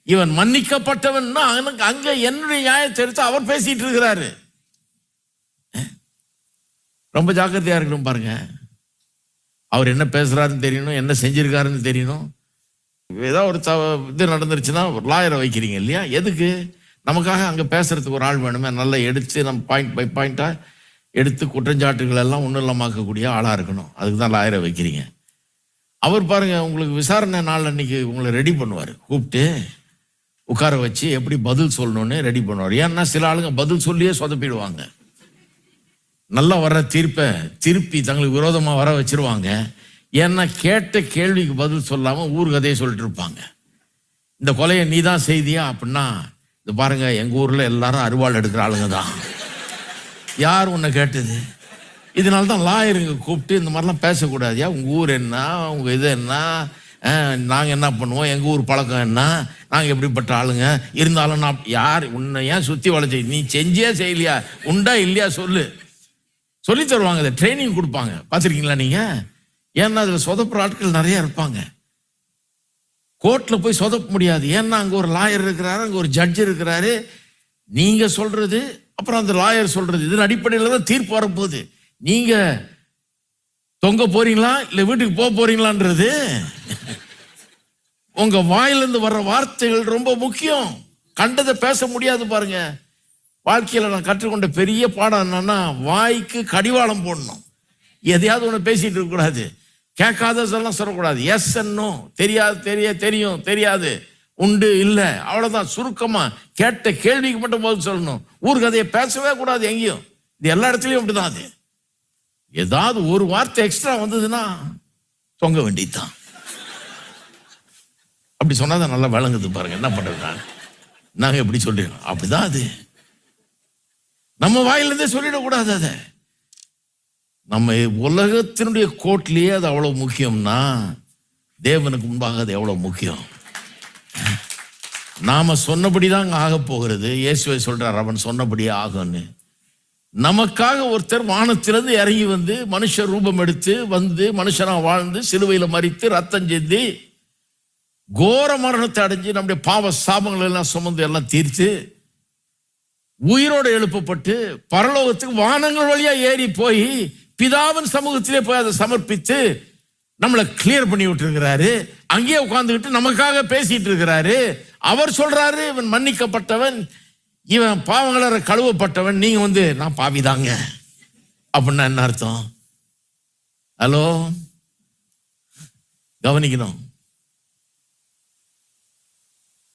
இவன் மன்னிக்கப்பட்டவன் அங்க என்னுடைய நியாயத்தை எடுத்து அவர் பேசிட்டு இருக்கிறாரு. ரொம்ப ஜாக்கிரதையா இருக்கணும் பாருங்க. அவர் என்ன பேசுறாருன்னு தெரியணும், என்ன செஞ்சிருக்காருன்னு தெரியணும். ஏதாவது ஒரு இது நடந்துருச்சுன்னா ஒரு லாயரை வைக்கிறீங்க இல்லையா? எதுக்கு? நமக்காக அங்கே பேசுறதுக்கு ஒரு ஆள் வேணுமே, நல்லா எடுத்து நம்ம பாயிண்ட் பை பாயிண்டா எடுத்து குற்றஞ்சாட்டுகள் எல்லாம் ஒன்றும் இல்லாமக்கக்கூடிய ஆளாக இருக்கணும். அதுக்கு தான் லாயரை வைக்கிறீங்க. அவர் பாருங்க, உங்களுக்கு விசாரணை நாள் அன்னைக்கு உங்களை ரெடி பண்ணுவார், கூப்பிட்டு உட்கார வச்சு எப்படி பதில் சொல்லணும்னு ரெடி பண்ணுவார். ஏன்னா சில ஆளுங்க பதில் சொல்லியே சொதப்பிடுவாங்க. நல்லா வர்ற தீர்ப்பை திருப்பி தங்களுக்கு விரோதமாக வர வச்சிருவாங்க. ஏன்னா கேட்ட கேள்விக்கு பதில் சொல்லாமல் ஊர் கதையை சொல்லிட்டு இருப்பாங்க. இந்த கொலையை நீ தான் செய்தியா அப்படின்னா, இது பாருங்க எங்கள் ஊரில் எல்லாரும் அருவாள் எடுக்கிற ஆளுங்க தான், யார் உன்னை கேட்டது? இதனால தான் லாயருங்க கூப்பிட்டு இந்த மாதிரிலாம் பேசக்கூடாதியா, உங்கள் ஊர் என்ன, உங்கள் இது என்ன, நாங்கள் என்ன பண்ணுவோம், எங்கள் ஊர் பழக்கம் என்ன, நாங்கள் எப்படிப்பட்ட ஆளுங்க, இருந்தாலும் நான் யார் உன்னை ஏன் சுற்றி வளைச்சி, நீ செஞ்சே செய்யலையா, உண்டா இல்லையா சொல்லு, சொல்லி தருவாங்க. இதை ட்ரைனிங் கொடுப்பாங்க. பார்த்துருக்கீங்களா நீங்கள்? ஏன்னா அதில் சொதப்புற ஆட்கள் நிறைய இருப்பாங்க. கோர்ட்டில் போய் சொதப்ப முடியாது. ஏன்னா அங்கே ஒரு லாயர் இருக்கிறாரு, அங்கே ஒரு ஜட்ஜ் இருக்கிறாரு. நீங்கள் சொல்றது அப்புறம் அந்த லாயர் சொல்றது, இதன் அடிப்படையில் தான் தீர்ப்பு வரப்போகுது. நீங்கள் தொங்க போறீங்களா இல்லை வீட்டுக்கு போக போறீங்களான்றது உங்க வாயிலிருந்து வர்ற வார்த்தைகள் ரொம்ப முக்கியம். கண்டதை பேச முடியாது பாருங்க. வாழ்க்கையில் நான் கற்றுக்கொண்ட பெரிய பாடம் என்னன்னா, வாய்க்கு கடிவாளம் போடணும். எதையாவது ஒன்று பேசிட்டு இருக்கக்கூடாது. கேட்காததெல்லாம் சொல்லக்கூடாது. எஸ் என்னோ, தெரியாது தெரியும் தெரியாது, உண்டு இல்லை, அவ்வளோதான். சுருக்கமாக கேட்ட கேள்விக்கு மட்டும் பதில் சொல்லணும். ஊர் கதையை பேசவே கூடாது எங்கேயும். இது எல்லா இடத்துலையும் அப்படிதான். அது ஏதாவது ஒரு வார்த்தை எக்ஸ்ட்ரா வந்ததுன்னா தொங்க வேண்டியதுதான். அப்படி சொன்னாதான் நல்லா விளங்குது பாருங்க. என்ன பண்றது, நாங்கள் எப்படி சொல்றோம் அப்படிதான். அது நம்ம வாயிலிருந்தே சொல்லிடக்கூடாது. அதை நம்ம உலகத்தினுடைய கோர்ட்லயே அது அவ்வளவு முக்கியம்னா, தேவனுக்கு முன்பாக அது எவ்வளவு முக்கியம். நாம சொன்னபடிதான் ஆக போகிறது. இயேசுவை சொல்றார், அவன் சொன்னபடியே ஆகும்னு. நமக்காக ஒருத்தர் வானத்திலிருந்து இறங்கி வந்து மனுஷ ரூபம் எடுத்து வந்து மனுஷனா வாழ்ந்து சிலுவையில மரித்து ரத்தம் சிந்தி கோர மரணத்தை அடைஞ்சு நம்முடைய பாவ சாபங்கள் எல்லாம் சுமந்து எல்லாம் தீர்த்து உயிரோடு எழுப்பப்பட்டு பரலோகத்துக்கு வானங்கள் வழியா ஏறி போய் பிதாவின் சமூகத்திலே போய் அதை சமர்ப்பித்து நம்மளை கிளியர் பண்ணி விட்டு இருக்கிறாரு. அங்கேயே உட்கார்ந்துக்கிட்டு நமக்காக பேசிட்டு இருக்கிறாரு. அவர் சொல்றாரு, இவன் மன்னிக்கப்பட்டவன், இவன் பாவங்கள கழுவப்பட்டவன். நீங்க வந்து நான் பாவிதாங்க அப்படின்னா என்ன அர்த்தம்? ஹலோ, கவனிக்கணும்.